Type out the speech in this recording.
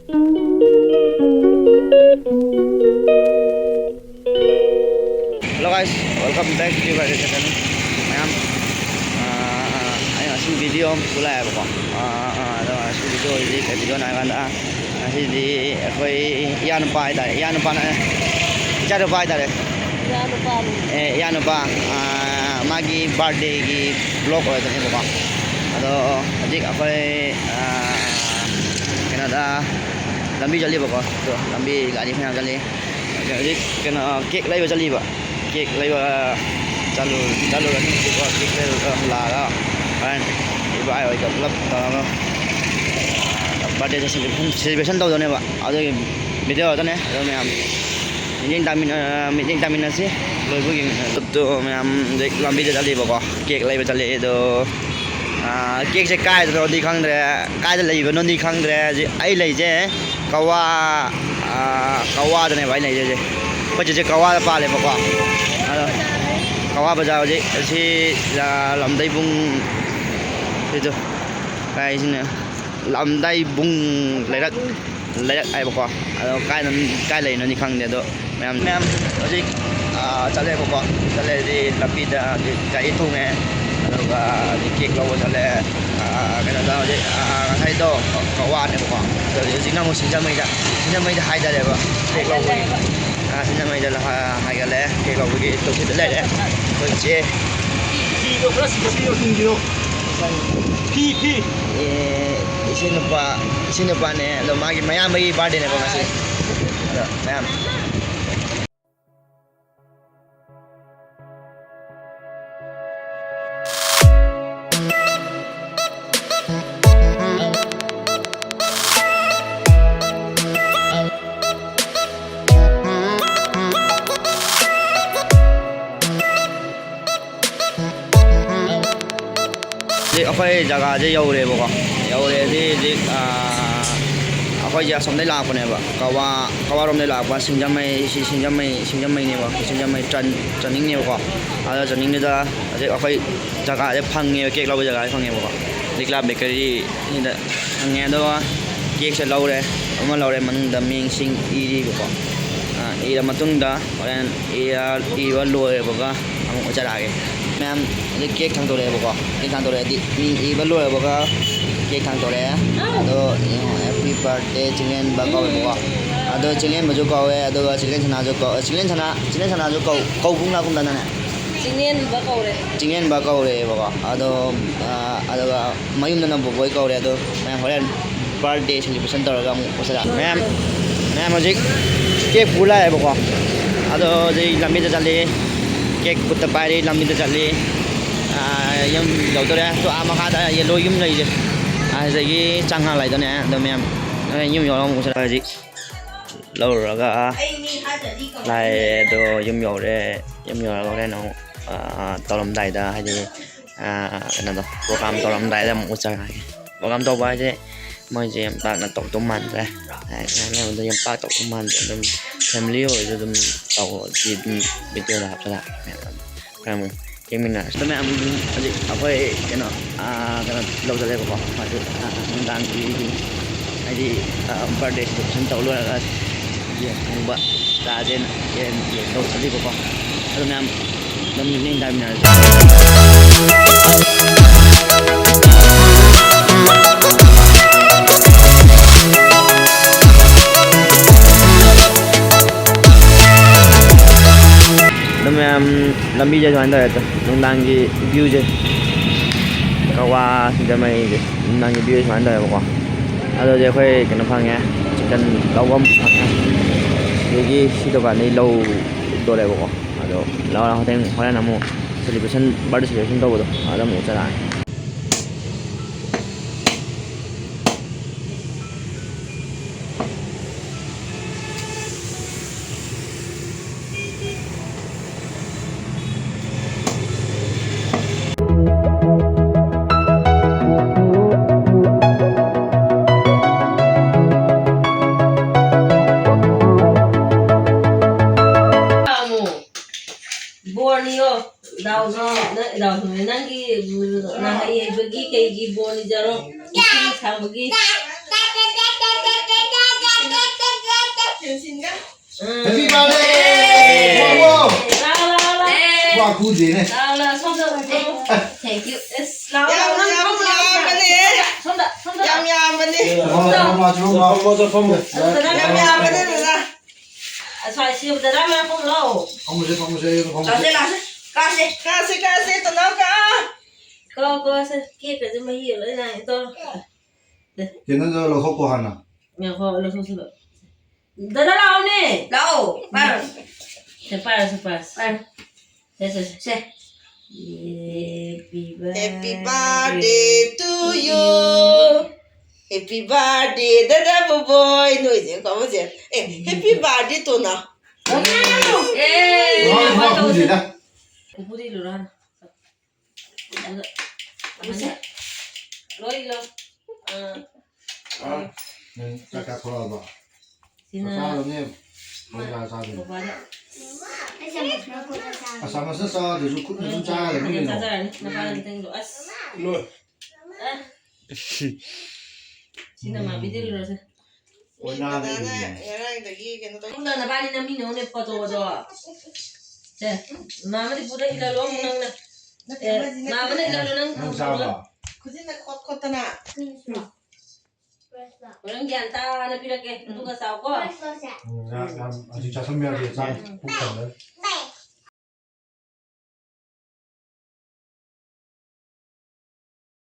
Hello guys, welcome back to my channel. Ma'am, ayo video mulai apa kok? Ayo video ini video nak kan dah. Nanti di aku iyan pa dah, iyan pa na. Cara pa dah le. Iyan pa. Magi birthday ki vlog hoy tadi apa? Ado adik aku kena dah lambi jali apa kok? Tu lambi gadi punya jali. Adik kena cake lagi jali apa? Cake lagi चालू kan itu cake lagi lara kan ibu ayo ikut klub kalau birthday celebration tahu ne Pak ada video tu ne ada macam meeting tamin nasi loh begini tu macam lambi jali Pak cake lagi jali itu cake se kai tu di khang dre kai tu lagi non di khang dre ai lagi je kawa tu ne bai lagi je macam je kawa apa le Pak Kawa bazaar je si lamdai bung itu kai sini lamdai bung lerak ai bakwa ado kai lai no ni khang de do mem ji chale bakwa chale di lapi da kai thung ne ado ga di cake lo chale kana da je hai do kawa ne bakwa do ji na mo sinja mai da hai da le ba cake lo sinja mai da hai ga le cake lo gi to si le le Oke. Video plus video tinggi. P. Sini pa ne lo magi mayam bagi birthday ne ko kasi. Ada mayam. Akhoi jaga je yaure bo ko yaure di akhoi ja somdai la ko ne ba kawa rom ne la ba singjamai ne ba singjamai traning ne ko ada traning ne da je akhoi jaga je phange cake law jaga phange bo ko likla bakery ni da phange do cake se law re ama law re manung da ming sing iri ko ira matung da oran ira lo re bo ka amu jara ge Ma'am, ini cake thang tore boko. Cake thang tore di mi balu boko. Cake thang tore. Ado happy birthday chingen ba ko boko. Ado chingen maju ko ado chingen chana jo ko. Chingen chana jo ko bung la dana ne. Chingen ba ko re boko. Ado mayum dana bo boy ko re ado ma'am horen birthday celebration tor ga mu osara. Ma'am magic cake pula boko. Ado je lambi jali cake put pari lambi ta chali yum lo to da to ama kha da yellow yum lai je gi changha lai da ne do mem yum yo mu sa ji lo ra ga lai do yum yo ga ne no to lam dai da ha ji na do program to lam dai da mu sa program to ba je mai je ta na to man ra ne do yum pa to man dum family ho je dum to ji video la sa kamu kemina tame am adik apa kena lo jale ko maju undang di jadi birthday celebration tahu lu ada ya mbak tajen yen lo jale ko tame am dam ni dam na lambi je jalan dah tu, nundang ki view je, kawa sudah mai je, nundang ki view jalan dah apa? Ada je kau kena panggil, chicken lawam panggil, jadi situ kan ni law dole apa? Ada law lah hotel, hotel namu celebration birthday celebration tahu tu, ada mu jalan. Daw nangi nahaye bagi kay gibon ni jarong isin sang bagi 신가? Happy birthday! Wow! Wow, cool day, né? Thank you. 얌얌하네. Vamos lá. 얌얌하네 누나. Vamos aí. 가세 또 나가. 걔는 저 로코 하나. Happy birthday to you. Happy birthday dada boy. No 이제 가보자. Happy birthday 또 나. Wow, cool day, né? Kakak keluar, Pak. Asal ni, mana asal ni? Asal masa sah, dia suka ni susah ni ni. Sina ma bidil lo se. Wena ni. 얘랑 저기 걔는 또 Una na bani na mino ne foto do. Se, mama di buda ila lo munang na. Mama na ila lo nang. Nang sabar. 그진나 컷컷하나. Orang janta na pila ke tu ka saw ko. Aji cakap biar dia cakap bukan.